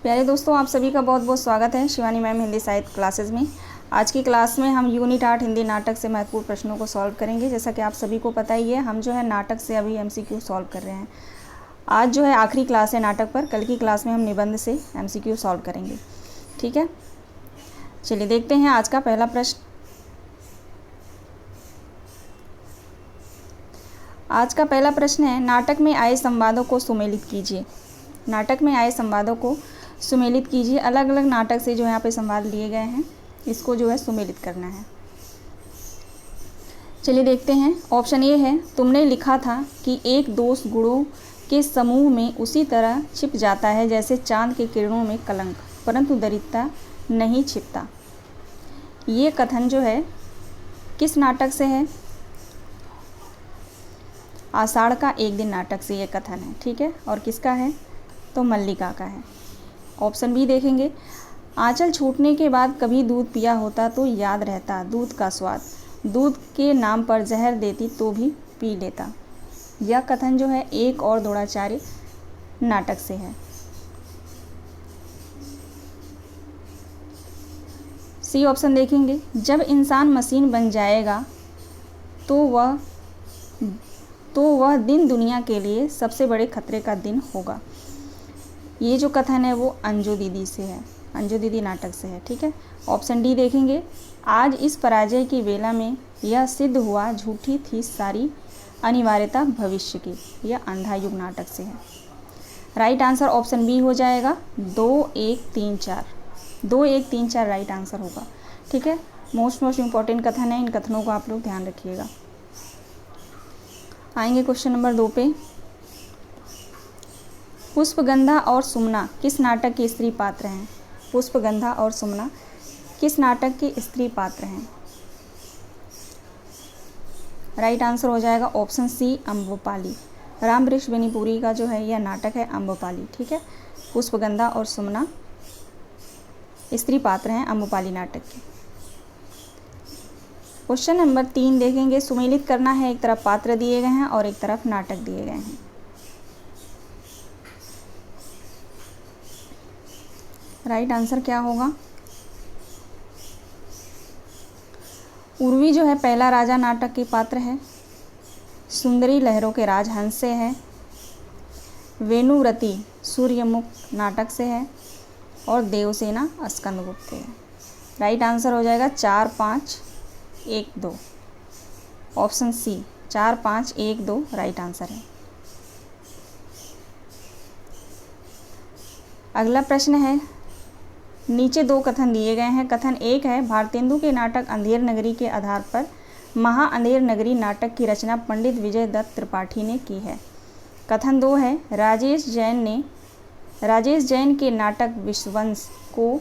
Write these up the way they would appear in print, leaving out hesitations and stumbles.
प्यारे दोस्तों, आप सभी का बहुत बहुत स्वागत है शिवानी मैम हिंदी साहित्य क्लासेस में। आज की क्लास में हम यूनिट 8 हिंदी नाटक से महत्वपूर्ण प्रश्नों को सॉल्व करेंगे। जैसा कि आप सभी को पता ही है, हम जो है नाटक से अभी एमसीक्यू सॉल्व कर रहे हैं। आज जो है आखिरी क्लास है नाटक पर। कल की क्लास में हम निबंध से एमसीक्यू सॉल्व करेंगे। ठीक है, चलिए देखते हैं आज का पहला प्रश्न। आज का पहला प्रश्न है, नाटक में आए संवादों को सुमेलित कीजिए। नाटक में आए संवादों को सुमेलित कीजिए। अलग अलग नाटक से जो यहाँ पे संवाद लिए गए हैं, इसको जो है सुमेलित करना है। चलिए देखते हैं। ऑप्शन ए है, तुमने लिखा था कि एक दोष गुणों के समूह में उसी तरह छिप जाता है जैसे चांद के किरणों में कलंक, परंतु दरिद्रता नहीं छिपता। ये कथन जो है किस नाटक से है? आषाढ़ का एक दिन नाटक से ये कथन है। ठीक है, और किसका है? तो मल्लिका का है। ऑप्शन बी देखेंगे, आंचल छूटने के बाद कभी दूध पिया होता तो याद रहता दूध का स्वाद, दूध के नाम पर जहर देती तो भी पी लेता। यह कथन जो है एक और द्रोणाचार्य नाटक से है। सी ऑप्शन देखेंगे, जब इंसान मशीन बन जाएगा तो वह दिन दुनिया के लिए सबसे बड़े खतरे का दिन होगा। ये जो कथन है वो अंजू दीदी से है, अंजू दीदी नाटक से है। ठीक है, ऑप्शन डी देखेंगे, आज इस पराजय की वेला में यह सिद्ध हुआ झूठी थी सारी अनिवार्यता भविष्य की। यह अंधा युग नाटक से है। राइट आंसर ऑप्शन बी हो जाएगा, 2 1 3 4। 2 1 3 4 राइट आंसर होगा। ठीक है, मोस्ट इम्पॉर्टेंट कथन है, इन कथनों को आप लोग ध्यान रखिएगा। आएंगे क्वेश्चन नंबर 2 पे। पुष्पगंधा और सुमना किस नाटक के स्त्री पात्र हैं? पुष्पगंधा और सुमना किस नाटक के स्त्री पात्र हैं? राइट आंसर हो जाएगा ऑप्शन सी, अम्बपाली। राम वृक्ष बेनीपुरी का जो है यह नाटक है अम्बपाली। ठीक है, पुष्पगंधा और सुमना स्त्री पात्र हैं अम्बपाली नाटक के। क्वेश्चन नंबर 3 देखेंगे, सुमेलित करना है। एक तरफ पात्र दिए गए हैं और एक तरफ नाटक दिए गए हैं। राइट आंसर क्या होगा? उर्वी जो है पहला राजा नाटक की पात्र है। सुंदरी लहरों के राजहंस से है। वेणुव्रती सूर्यमुख नाटक से है। और देवसेना स्कंदगुप्त से है। राइट आंसर हो जाएगा 4 5 1 2। ऑप्शन सी 4 5 1 2 राइट आंसर है। अगला प्रश्न है, नीचे 2 कथन दिए गए हैं। कथन 1 है, भारतेंदु के नाटक अंधेर नगरी के आधार पर महा अंधेर नगरी नाटक की रचना पंडित विजय दत्त त्रिपाठी ने की है। कथन 2 है, राजेश जैन के नाटक विश्ववंश को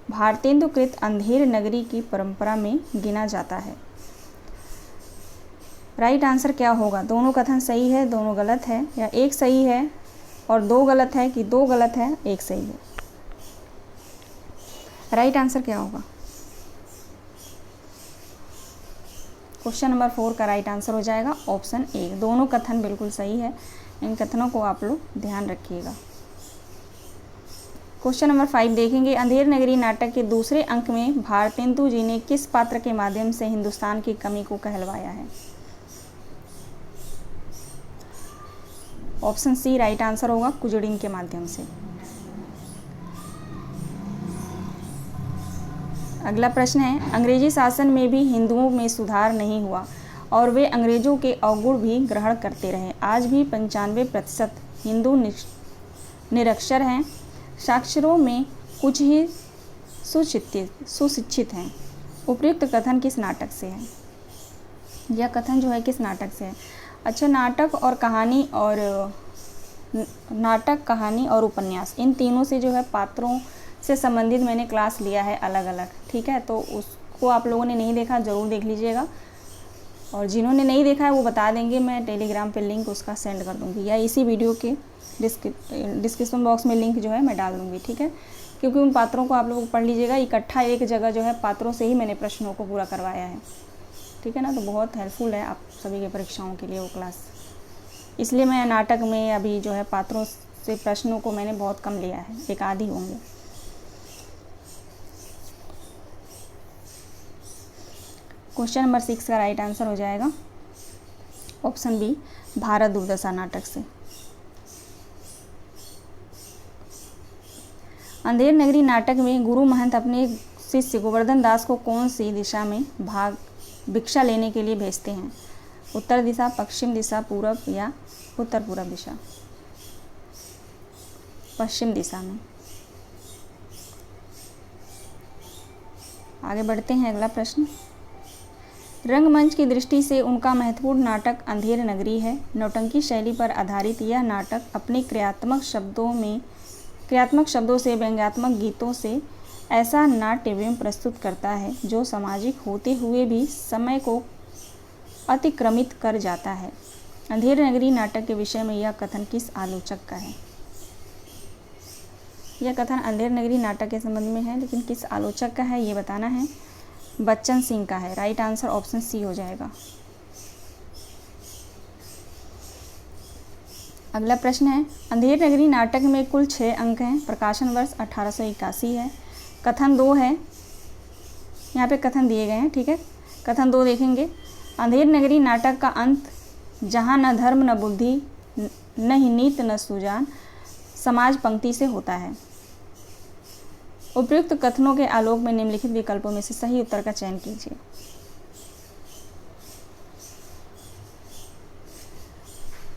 भारतेंदुकृत अंधेर नगरी की परंपरा में गिना जाता है। राइट आंसर क्या होगा? दोनों कथन सही है, दोनों गलत है, या एक सही है और 2 गलत है, कि 2 गलत है 1 सही है? राइट आंसर क्या होगा? क्वेश्चन नंबर 4 का राइट आंसर हो जाएगा ऑप्शन ए। दोनों कथन बिल्कुल सही है, इन कथनों को आप लोग ध्यान रखिएगा। क्वेश्चन नंबर 5 देखेंगे, अंधेर नगरी नाटक के दूसरे अंक में भारतेंदु जी ने किस पात्र के माध्यम से हिंदुस्तान की कमी को कहलवाया है? ऑप्शन सी राइट आंसर होगा, कुजड़िन के माध्यम से। अगला प्रश्न है, अंग्रेजी शासन में भी हिंदुओं में सुधार नहीं हुआ और वे अंग्रेजों के अवगुण भी ग्रहण करते रहे। आज भी 95% हिंदू निरक्षर हैं। साक्षरों में कुछ ही सुशिक्षित हैं। उपयुक्त कथन किस नाटक से है? यह कथन जो है किस नाटक से है? अच्छा, नाटक कहानी और उपन्यास, इन तीनों से जो है पात्रों से संबंधित मैंने क्लास लिया है अलग अलग। ठीक है, तो उसको आप लोगों ने नहीं देखा, ज़रूर देख लीजिएगा। और जिन्होंने नहीं देखा है वो बता देंगे, मैं टेलीग्राम पे लिंक उसका सेंड कर दूँगी, या इसी वीडियो के डिस्क्रिप्शन बॉक्स में लिंक जो है मैं डाल दूँगी। ठीक है, क्योंकि उन पात्रों को आप लोग पढ़ लीजिएगा इकट्ठा एक जगह, जो है पात्रों से ही मैंने प्रश्नों को पूरा करवाया है। ठीक है ना, तो बहुत हेल्पफुल है आप सभी के परीक्षाओं के लिए वो क्लास। इसलिए मैं नाटक में अभी जो है पात्रों से प्रश्नों को मैंने बहुत कम लिया है, एक आध ही होंगे। क्वेश्चन नंबर 6 का राइट आंसर हो जाएगा ऑप्शन बी, भारत दुर्दशा नाटक से। अंधेर नगरी नाटक में गुरु महंत अपने शिष्य गोवर्धन दास को कौन सी दिशा में भिक्षा लेने के लिए भेजते हैं? उत्तर दिशा, पश्चिम दिशा, पूरब या उत्तर पूरब दिशा? पश्चिम दिशा में। आगे बढ़ते हैं, अगला प्रश्न। रंगमंच की दृष्टि से उनका महत्वपूर्ण नाटक अंधेर नगरी है। नौटंकी शैली पर आधारित यह नाटक अपने क्रियात्मक शब्दों से व्यंग्यात्मक गीतों से ऐसा नाट्य एवं प्रस्तुत करता है जो सामाजिक होते हुए भी समय को अतिक्रमित कर जाता है। अंधेर नगरी नाटक के विषय में यह कथन किस आलोचक का है? यह कथन अंधेर नगरी नाटक के संबंध में है, लेकिन किस आलोचक का है ये बताना है। बच्चन सिंह का है। राइट आंसर ऑप्शन सी हो जाएगा। अगला प्रश्न है, अंधेर नगरी नाटक में कुल 6 अंक हैं। प्रकाशन वर्ष 1881 है। कथन 2 है, यहाँ पे कथन दिए गए हैं, ठीक है। कथन 2 देखेंगे। अंधेर नगरी नाटक का अंत जहाँ न धर्म न बुद्धि न ही नीत न सुजान समाज पंक्ति से होता है। उपयुक्त कथनों के आलोक में निम्नलिखित विकल्पों में से सही उत्तर का चयन कीजिए।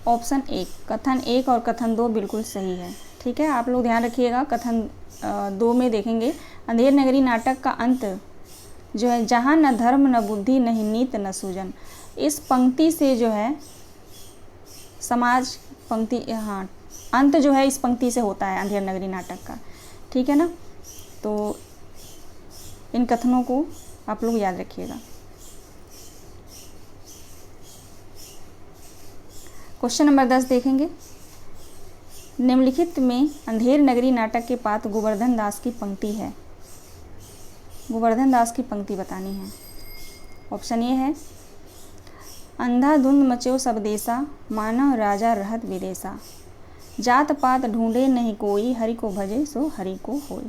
ऑप्शन 1, कथन 1 और कथन 2 बिल्कुल सही है, ठीक है। आप लोग ध्यान रखिएगा, कथन 2 में देखेंगे अंधेर नगरी नाटक का अंत जो है जहाँ न धर्म न बुद्धि न ही नीत न सूजन, इस पंक्ति से जो है समाज पंक्ति, हाँ, अंत जो है इस पंक्ति से होता है अंधेर नगरी नाटक का, ठीक है ना। तो इन कथनों को आप लोग याद रखिएगा। क्वेश्चन नंबर 10 देखेंगे। निम्नलिखित में अंधेर नगरी नाटक के पात्र गोवर्धन दास की पंक्ति है। गोवर्धन दास की पंक्ति बतानी है। ऑप्शन ए है, अंधाधुंध मचो सब देसा, मानव राजा रहत विदेसा, जात पात ढूंढे नहीं कोई, हरि को भजे सो हरि को होय,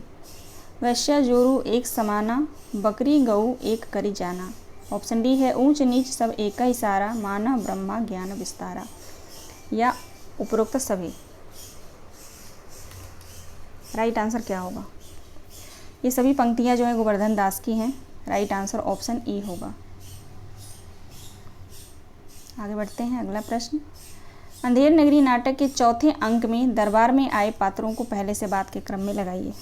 वैश्या जोरू एक समाना, बकरी गऊ एक करी जाना। ऑप्शन डी है, ऊंच नीच सब एक ही सारा, माना ब्रह्मा ज्ञान विस्तारा, या उपरोक्त सभी। राइट आंसर क्या होगा? ये सभी पंक्तियां जो है गोवर्धन दास की हैं। राइट आंसर ऑप्शन ई होगा। आगे बढ़ते हैं, अगला प्रश्न। अंधेर नगरी नाटक के चौथे अंक में दरबार में आए पात्रों को पहले से बाद के क्रम में लगाइए।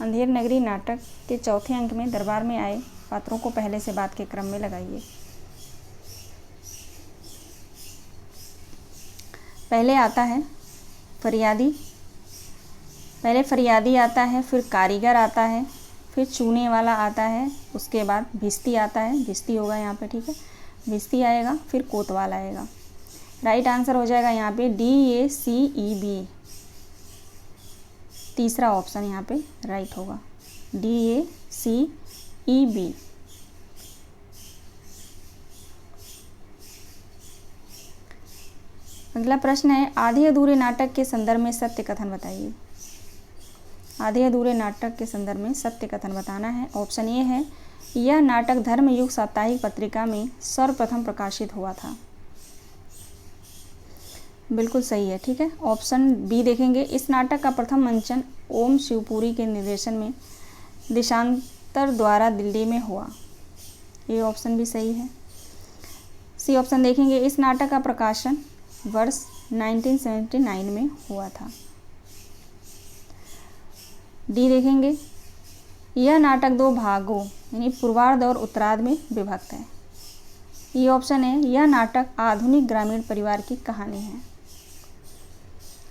अंधेर नगरी नाटक के चौथे अंक में दरबार में आए पात्रों को पहले से बाद के क्रम में लगाइए। पहले आता है फरियादी, पहले फरियादी आता है, फिर कारीगर आता है, फिर चूने वाला आता है, उसके बाद भिस्ती आता है, भिस्ती होगा यहाँ पे, ठीक है, भिस्ती आएगा, फिर कोतवाल आएगा। राइट आंसर हो जाएगा यहाँ पे DACEB, तीसरा ऑप्शन यहाँ पे राइट होगा, DACEB। अगला प्रश्न है, आधे अधूरे नाटक के संदर्भ में सत्य कथन बताइए। आधे अधूरे नाटक के संदर्भ में सत्य कथन बताना है। ऑप्शन ए है, यह नाटक धर्मयुग साप्ताहिक पत्रिका में सर्वप्रथम प्रकाशित हुआ था। बिल्कुल सही है, ठीक है। ऑप्शन बी देखेंगे, इस नाटक का प्रथम मंचन ओम शिवपुरी के निर्देशन में देशांतर द्वारा दिल्ली में हुआ। ये ऑप्शन भी सही है। सी ऑप्शन देखेंगे, इस नाटक का प्रकाशन वर्ष 1979 में हुआ था। डी देखेंगे, यह नाटक 2 भागों यानी पूर्वार्ध और उत्तरार्ध में विभक्त है। ये ऑप्शन है, यह नाटक आधुनिक ग्रामीण परिवार की कहानी है।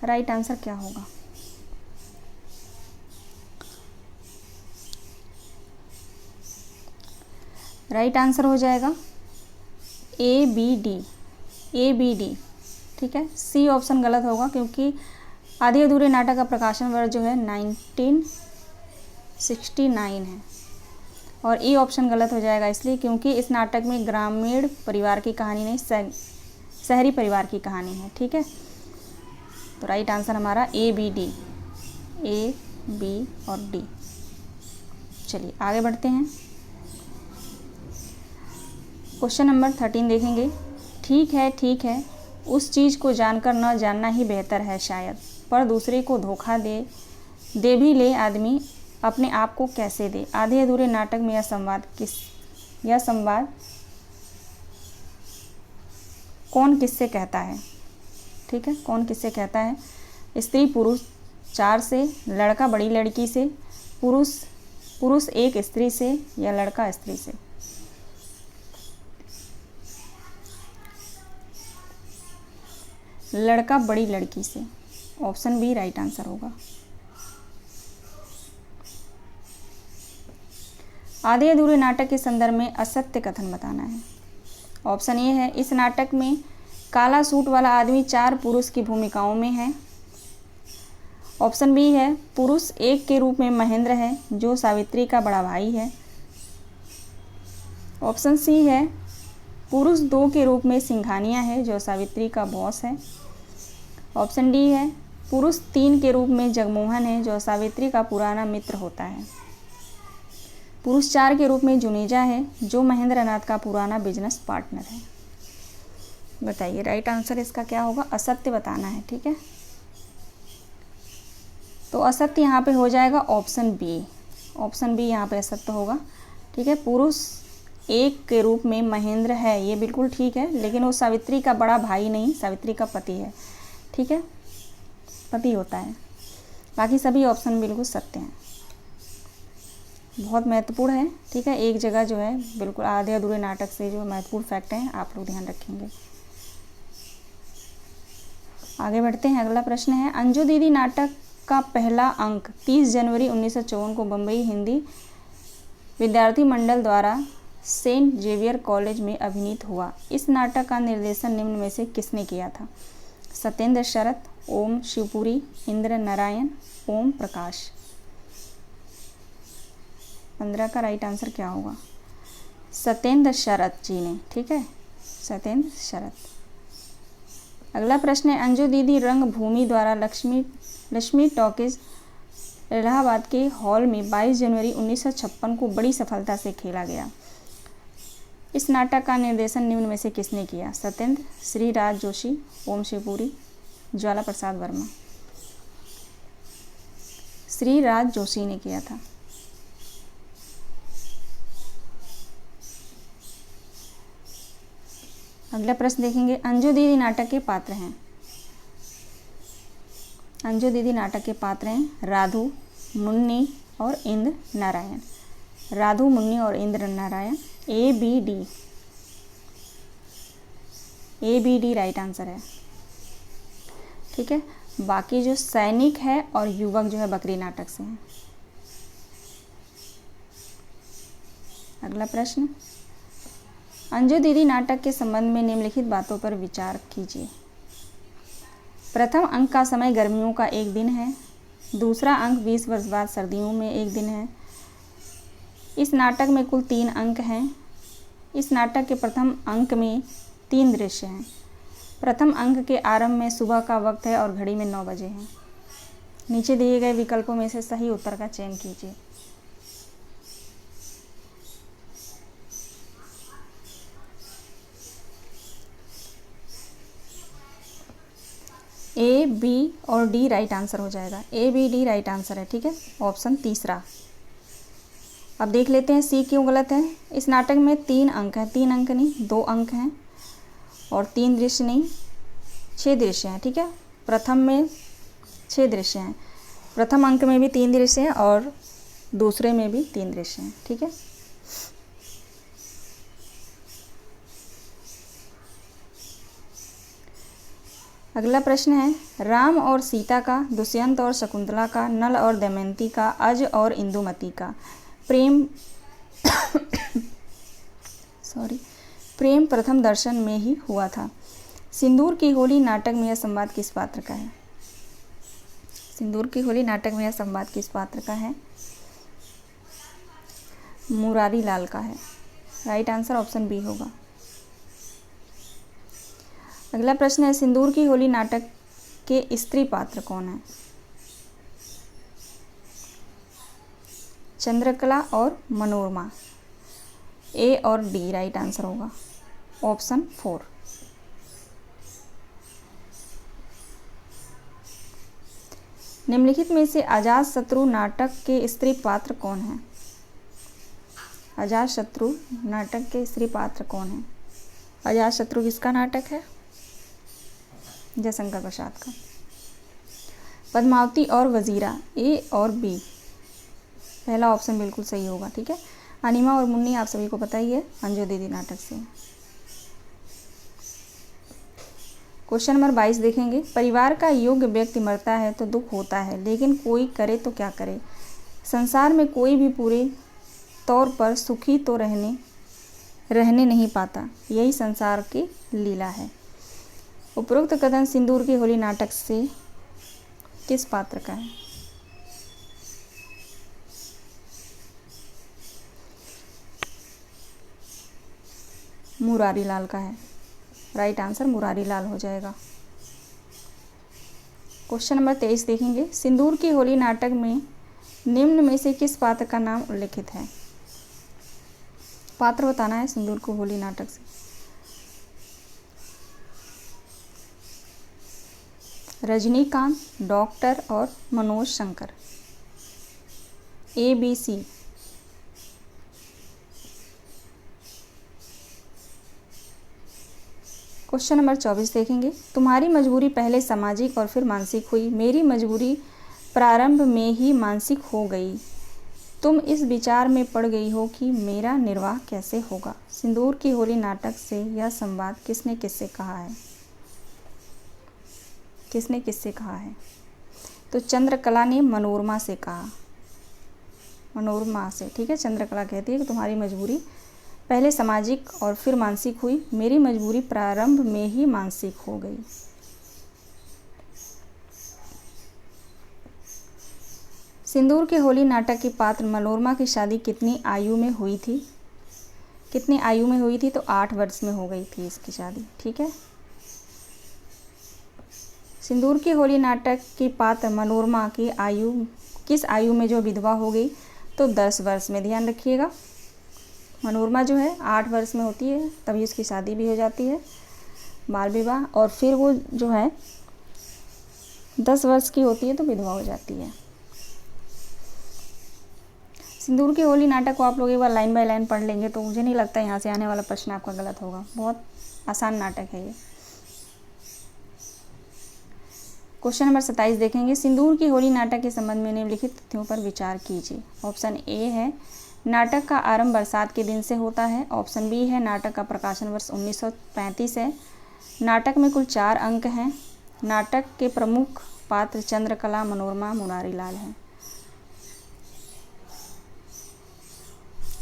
राइट आंसर क्या होगा? राइट आंसर हो जाएगा ABD, ठीक है। सी ऑप्शन गलत होगा क्योंकि आधे अधूरे नाटक का प्रकाशन वर्ष जो है 1969 है, और ए ऑप्शन गलत हो जाएगा इसलिए क्योंकि इस नाटक में ग्रामीण परिवार की कहानी नहीं, शहरी परिवार की कहानी है, ठीक है। तो राइट आंसर हमारा A B D, A B और डी। चलिए आगे बढ़ते हैं। क्वेश्चन नंबर 13 देखेंगे। ठीक है, उस चीज़ को जानकर न जानना ही बेहतर है शायद, पर दूसरे को धोखा दे भी ले आदमी अपने आप को कैसे दे। आधे अधूरे नाटक में यह संवाद कौन किससे कहता है? ठीक है, कौन किससे कहता है? स्त्री पुरुष 4 से, लड़का बड़ी लड़की से, पुरुष एक स्त्री से, या लड़का स्त्री से। लड़का बड़ी लड़की से, ऑप्शन बी राइट आंसर होगा। आधे अधूरे नाटक के संदर्भ में असत्य कथन बताना है। ऑप्शन ए है, इस नाटक में काला सूट वाला आदमी 4 पुरुष की भूमिकाओं में है। ऑप्शन बी है, पुरुष 1 के रूप में महेंद्र है जो सावित्री का बड़ा भाई है। ऑप्शन सी है, पुरुष 2 के रूप में सिंघानिया है जो सावित्री का बॉस है। ऑप्शन डी है, पुरुष 3 के रूप में जगमोहन है जो सावित्री का पुराना मित्र होता है। पुरुष 4 के रूप में जुनेजा है जो महेंद्र नाथ का पुराना बिजनेस पार्टनर है। बताइए राइट आंसर इसका क्या होगा? असत्य बताना है। ठीक है, तो असत्य यहाँ पे हो जाएगा ऑप्शन बी। ऑप्शन बी यहाँ पे असत्य होगा। ठीक है, पुरुष 1 के रूप में महेंद्र है, ये बिल्कुल ठीक है, लेकिन वो सावित्री का बड़ा भाई नहीं, सावित्री का पति है। ठीक है, पति होता है। बाकी सभी ऑप्शन बिल्कुल सत्य हैं। बहुत महत्वपूर्ण है। ठीक है, एक जगह जो है बिल्कुल आधे अधूरे नाटक से जो महत्वपूर्ण फैक्ट हैं आप लोग ध्यान रखेंगे। आगे बढ़ते हैं। अगला प्रश्न है, अंजू दीदी नाटक का पहला अंक 30 जनवरी 1954 को बम्बई हिंदी विद्यार्थी मंडल द्वारा सेंट जेवियर कॉलेज में अभिनीत हुआ। इस नाटक का निर्देशन निम्न में से किसने किया था? सत्येंद्र शरत, ओम शिवपुरी, इंद्र नारायण, ओम प्रकाश। 15 का राइट आंसर क्या होगा? सत्येंद्र शरत जी ने। ठीक है, सत्येंद्र शरत। अगला प्रश्न है, अंजू दीदी रंगभूमि द्वारा लक्ष्मी टॉकीज इलाहाबाद के हॉल में 22 जनवरी 1956 को बड़ी सफलता से खेला गया। इस नाटक का निर्देशन निम्न में से किसने किया? सत्येंद्र, श्री राज जोशी, ओम शिवपुरी, ज्वाला प्रसाद वर्मा। श्री राज जोशी ने किया था। अगला प्रश्न देखेंगे, अंजू दीदी नाटक के पात्र हैं। अंजू दीदी नाटक के पात्र हैं राधू, मुन्नी और इंद्र नारायण। राधू, मुन्नी और Indra Narayan. A B D, A B D right answer है। ठीक है, बाकी जो सैनिक है और युवक जो है बकरी नाटक से हैं। अगला प्रश्न, अंजू दीदी नाटक के संबंध में निम्नलिखित बातों पर विचार कीजिए। प्रथम अंक का समय गर्मियों का एक दिन है। दूसरा अंक 20 वर्ष बाद सर्दियों में एक दिन है। इस नाटक में कुल 3 अंक हैं। इस नाटक के प्रथम अंक में 3 दृश्य हैं। प्रथम अंक के आरंभ में सुबह का वक्त है और घड़ी में 9 बजे हैं। नीचे दिए गए विकल्पों में से सही उत्तर का चयन कीजिए। ए, बी और डी राइट आंसर हो जाएगा। ए, बी, डी राइट आंसर है। ठीक है, ऑप्शन तीसरा। अब देख लेते हैं सी क्यों गलत है। इस नाटक में 3 अंक हैं, 3 अंक नहीं 2 अंक हैं, और 3 दृश्य नहीं 6 दृश्य हैं। ठीक है, प्रथम में 6 दृश्य हैं, प्रथम अंक में भी 3 दृश्य हैं और दूसरे में भी 3 दृश्य हैं। ठीक है, अगला प्रश्न है, राम और सीता का, दुष्यंत और शकुंतला का, नल और दमयंती का, अज और इंदुमती का प्रेम प्रथम दर्शन में ही हुआ था। सिंदूर की होली नाटक में यह संवाद किस पात्र का है? सिंदूर की होली नाटक में यह संवाद किस पात्र का है? मुरारी लाल का है। राइट आंसर ऑप्शन बी होगा। अगला प्रश्न है, सिंदूर की होली नाटक के स्त्री पात्र कौन है? चंद्रकला और मनोरमा। ए और डी राइट आंसर होगा, ऑप्शन 4। निम्नलिखित में से अजातशत्रु नाटक के स्त्री पात्र कौन है? अजातशत्रु नाटक के स्त्री पात्र कौन है? अजातशत्रु किसका नाटक है? जयशंकर प्रसाद का। पद्मावती और वजीरा, ए और बी। पहला ऑप्शन बिल्कुल सही होगा, ठीक है। अनिमा और मुन्नी आप सभी को पता ही है, अंजू दीदी नाटक से। क्वेश्चन नंबर 22 देखेंगे। परिवार का योग्य व्यक्ति मरता है तो दुख होता है, लेकिन कोई करे तो क्या करे? संसार में कोई भी पूरे तौर पर सुखी तो रहने नहीं पाता, यही संसार की लीला है। उपरोक्त कथन सिंदूर की होली नाटक से किस पात्र का है? मुरारी लाल का है, राइट आंसर मुरारी लाल हो जाएगा। क्वेश्चन नंबर 23 देखेंगे। सिंदूर की होली नाटक में निम्न में से किस पात्र का नाम उल्लिखित है? पात्र बताना है सिंदूर की होली नाटक से। रजनीकांत, डॉक्टर और Manoj Shankar. A B C. Question number 24 देखेंगे। तुम्हारी मजबूरी पहले सामाजिक और फिर मानसिक हुई, मेरी मजबूरी प्रारंभ में ही मानसिक हो गई। तुम इस विचार में पड़ गई हो कि मेरा निर्वाह कैसे होगा। सिंदूर की होली नाटक से यह संवाद किसने किससे कहा है? किसने किससे कहा है? तो चंद्रकला ने मनोरमा से कहा, मनोरमा से, ठीक है। चंद्रकला कहती है कि तुम्हारी मजबूरी पहले सामाजिक और फिर मानसिक हुई, मेरी मजबूरी प्रारंभ में ही मानसिक हो गई। सिंदूर के होली नाटक की पात्र मनोरमा की शादी कितनी आयु में हुई थी? कितनी आयु में हुई थी? तो 8 वर्ष में हो गई थी इसकी शादी, ठीक है। सिंदूर की होली नाटक की पात्र मनोरमा की आयु किस आयु में जो विधवा हो गई? तो 10 वर्ष में। ध्यान रखिएगा, मनोरमा जो है 8 वर्ष में होती है, तभी उसकी शादी भी हो जाती है, बाल विवाह, और फिर वो जो है 10 वर्ष की होती है तो विधवा हो जाती है। सिंदूर की होली नाटक को आप लोग एक बार लाइन बाय लाइन पढ़ लेंगे तो मुझे नहीं लगता यहाँ से आने वाला प्रश्न आपका गलत होगा। बहुत आसान नाटक है ये। क्वेश्चन नंबर 27 देखेंगे। सिंदूर की होली नाटक के संबंध में निम्नलिखित तथ्यों पर विचार कीजिए। ऑप्शन ए है नाटक का आरंभ बरसात के दिन से होता है। ऑप्शन बी है नाटक का प्रकाशन वर्ष 1935 है। नाटक में कुल 4 अंक हैं। नाटक के प्रमुख पात्र चंद्रकला, मनोरमा, मुरारी लाल हैं।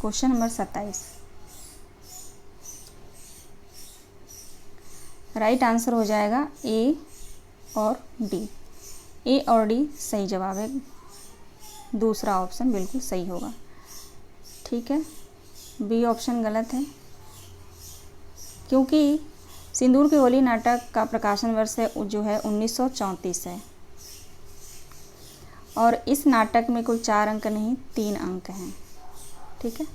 क्वेश्चन नंबर 27 राइट आंसर हो जाएगा ए और डी। ए और डी सही जवाब है, दूसरा ऑप्शन बिल्कुल सही होगा, ठीक है। बी ऑप्शन गलत है, क्योंकि सिंदूर की होली नाटक का प्रकाशन वर्ष है जो है 1934 है, और इस नाटक में कुल 4 अंक नहीं 3 अंक हैं, ठीक है।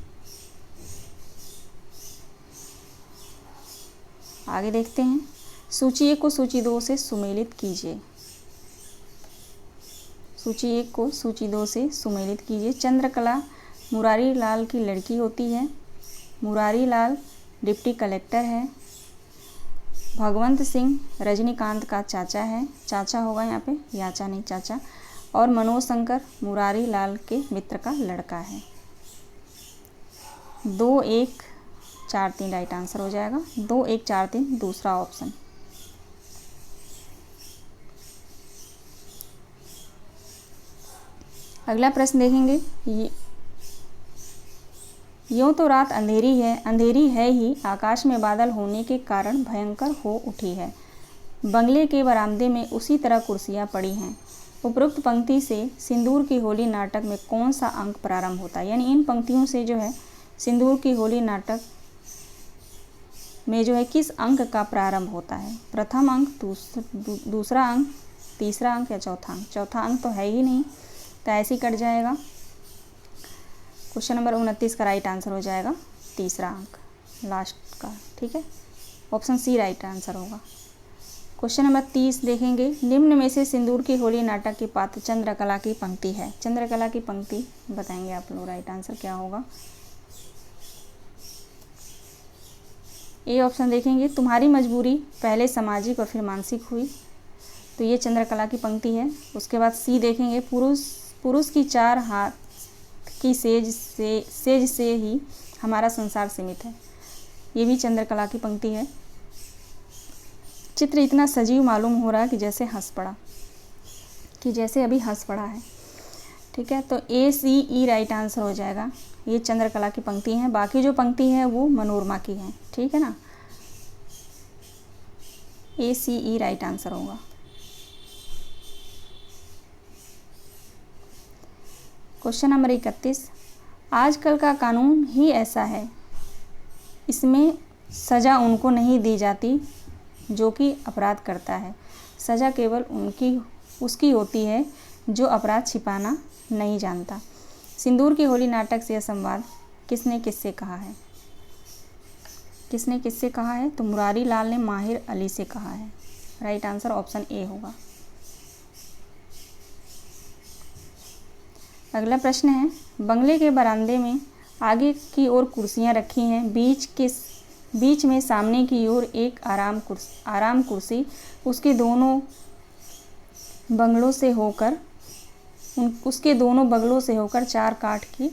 आगे देखते हैं। सूची 1 को सूची 2 से सुमेलित कीजिए। सूची 1 को सूची 2 से सुमेलित कीजिए। चंद्रकला मुरारी लाल की लड़की होती है। मुरारी लाल डिप्टी कलेक्टर है। भगवंत सिंह रजनीकांत का चाचा है, चाचा होगा यहाँ पे, याचा नहीं चाचा। और मनोज शंकर मुरारी लाल के मित्र का लड़का है। 2 1 4 3 राइट आंसर हो जाएगा। 2 1 4 3 दूसरा ऑप्शन। अगला प्रश्न देखेंगे। यूँ तो रात अंधेरी है ही, आकाश में बादल होने के कारण भयंकर हो उठी है। बंगले के बरामदे में उसी तरह कुर्सियां पड़ी हैं। उपरोक्त पंक्ति से सिंदूर की होली नाटक में कौन सा अंक प्रारंभ होता है? यानी इन पंक्तियों से जो है सिंदूर की होली नाटक में जो है किस अंक का प्रारंभ होता है? प्रथम अंक, दूसरा अंक, तीसरा अंक या चौथा अंक? चौथा अंक तो है ही नहीं, तो ऐसे ही कट जाएगा। क्वेश्चन नंबर 29 का राइट आंसर हो जाएगा तीसरा अंक लास्ट का, ठीक है। ऑप्शन सी राइट आंसर होगा। क्वेश्चन नंबर 30 देखेंगे, निम्न में से सिंदूर की होली नाटक के पात्र चंद्रकला की पंक्ति है। चंद्रकला की पंक्ति बताएंगे आप लोग, राइट आंसर क्या होगा। ए ऑप्शन देखेंगे, तुम्हारी मजबूरी पहले सामाजिक और फिर मानसिक हुई, तो ये चंद्रकला की पंक्ति है। उसके बाद सी देखेंगे, पुरुष की चार हाथ की सेज से ही हमारा संसार सीमित है, ये भी चंद्रकला की पंक्ति है। चित्र इतना सजीव मालूम हो रहा है कि जैसे हंस पड़ा, कि जैसे अभी हंस पड़ा है, ठीक है। तो ए सी ई राइट आंसर हो जाएगा। ये चंद्रकला की पंक्ति है, बाकी जो पंक्ति है वो मनोरमा की है, ठीक है ना। ए सी ई राइट आंसर होगा। क्वेश्चन नंबर 31, आजकल का कानून ही ऐसा है, इसमें सज़ा उनको नहीं दी जाती जो कि अपराध करता है, सज़ा केवल उसकी होती है जो अपराध छिपाना नहीं जानता। सिंदूर की होली नाटक से यह संवाद किसने किससे कहा है? किसने किससे कहा है? तो मुरारी लाल ने माहिर अली से कहा है। राइट आंसर ऑप्शन ए होगा। अगला प्रश्न है, बंगले के बरामदे में आगे की ओर कुर्सियां रखी हैं, बीच में सामने की ओर एक आराम कुर्सी, उसके दोनों बगलों से होकर चार काठ की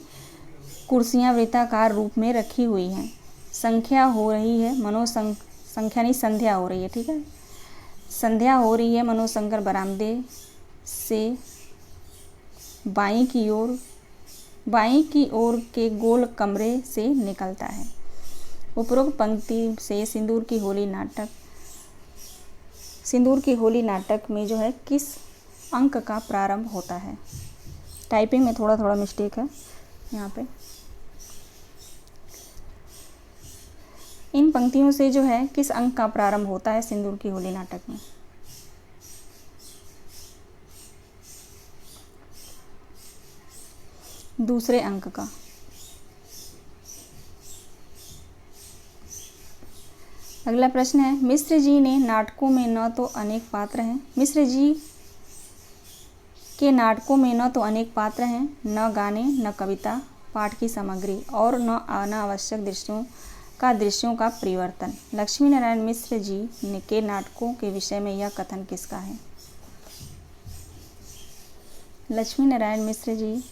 कुर्सियां वृत्ताकार रूप में रखी हुई हैं। संध्या हो रही है, ठीक है। संध्या हो रही है, मनोशंकर बरामदे से बाईं की ओर के गोल कमरे से निकलता है। उपरोक्त पंक्ति से सिंदूर की होली नाटक में जो है किस अंक का प्रारंभ होता है? टाइपिंग में थोड़ा मिस्टेक है यहाँ पे। इन पंक्तियों से जो है किस अंक का प्रारंभ होता है सिंदूर की होली नाटक में? दूसरे अंक का। अगला प्रश्न है, मिश्र जी ने नाटकों में न तो अनेक पात्र हैं, मिश्र जी के नाटकों में न तो अनेक पात्र हैं, न गाने, न कविता पाठ की सामग्री और न अनावश्यक दृश्यों का परिवर्तन। लक्ष्मी नारायण मिश्र जी के नाटकों के विषय में यह कथन किसका है? लक्ष्मी नारायण मिश्र जी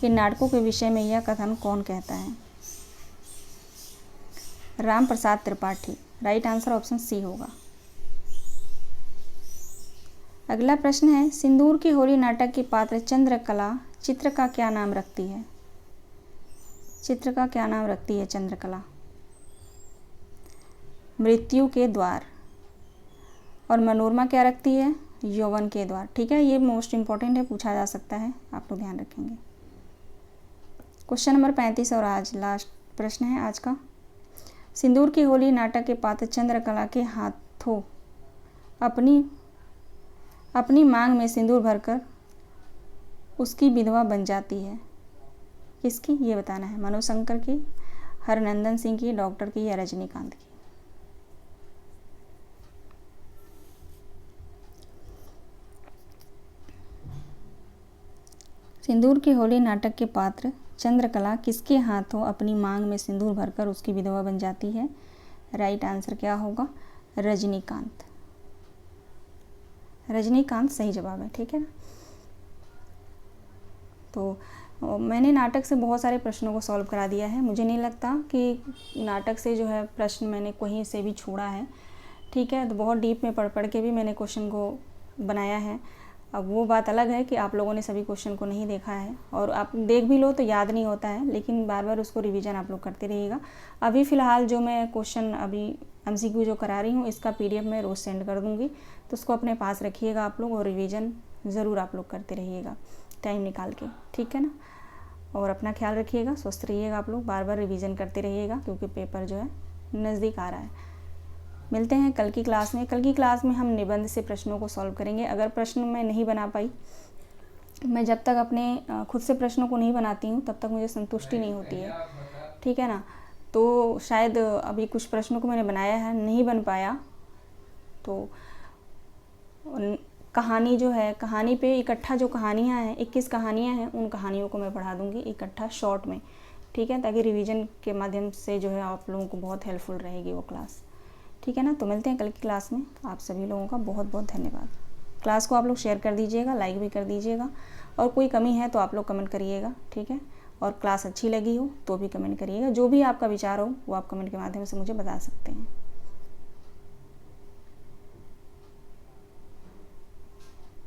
के नाटकों के विषय में यह कथन कौन कहता है? Ram Prasad Tripathi. Right answer option C होगा। अगला प्रश्न है, सिंदूर की होली नाटक की पात्र चंद्रकला चित्र का क्या नाम रखती है? चित्र का क्या नाम रखती है चंद्रकला? मृत्यु के द्वार। और मनोरमा क्या रखती है? यौवन के द्वार, ठीक है। ये मोस्ट इंपॉर्टेंट है, पूछा जा सकता है, आप लोग ध्यान रखेंगे। क्वेश्चन नंबर 35 और आज लास्ट प्रश्न है आज का। सिंदूर की होली नाटक के पात्र चंद्रकला के हाथों अपनी मांग में सिंदूर भरकर उसकी विधवा बन जाती है, किसकी ये बताना है? मनोशंकर की, हरनंदन सिंह की, डॉक्टर की या रजनीकांत की? सिंदूर की होली नाटक के पात्र चंद्रकला किसके हाथों अपनी मांग में सिंदूर भरकर उसकी विधवा बन जाती है? राइट आंसर क्या होगा? रजनीकांत। रजनीकांत सही जवाब है, ठीक है ना। तो मैंने नाटक से बहुत सारे प्रश्नों को सॉल्व करा दिया है। मुझे नहीं लगता कि नाटक से जो है प्रश्न मैंने कहीं से भी छोड़ा है, ठीक है। तो बहुत डीप में पढ़ के भी मैंने क्वेश्चन को बनाया है। अब वो बात अलग है कि आप लोगों ने सभी क्वेश्चन को नहीं देखा है, और आप देख भी लो तो याद नहीं होता है, लेकिन बार बार उसको रिवीजन आप लोग करते रहिएगा। अभी फ़िलहाल जो मैं क्वेश्चन अभी MCQ जो करा रही हूँ, इसका PDF मैं रोज़ सेंड कर दूँगी, तो उसको अपने पास रखिएगा आप लोग, और रिवीजन ज़रूर आप लोग करते रहिएगा टाइम निकाल के, ठीक है ना। और अपना ख्याल रखिएगा, स्वस्थ रहिएगा आप लोग, बार बार रिवीजन करते रहिएगा, क्योंकि पेपर जो है नज़दीक आ रहा है। मिलते हैं कल की क्लास में। कल की क्लास में हम निबंध से प्रश्नों को सॉल्व करेंगे। अगर प्रश्न मैं नहीं बना पाई, मैं जब तक अपने खुद से प्रश्नों को नहीं बनाती हूँ तब तक मुझे संतुष्टि नहीं होती है, ठीक है ना। तो शायद अभी कुछ प्रश्नों को मैंने बनाया है, नहीं बन पाया तो कहानी जो है, कहानी पे इकट्ठा जो कहानियाँ हैं, 21 कहानियाँ हैं, उन कहानियों को मैं पढ़ा दूँगी इकट्ठा शॉर्ट में, ठीक है, ताकि रिवीजन के माध्यम से जो है आप लोगों को बहुत हेल्पफुल रहेगी वो क्लास, ठीक है ना। तो मिलते हैं कल की क्लास में। आप सभी लोगों का बहुत बहुत धन्यवाद। क्लास को आप लोग शेयर कर दीजिएगा, लाइक भी कर दीजिएगा, और कोई कमी है तो आप लोग कमेंट करिएगा, ठीक है। और क्लास अच्छी लगी हो तो भी कमेंट करिएगा। जो भी आपका विचार हो वो आप कमेंट के माध्यम से मुझे बता सकते हैं।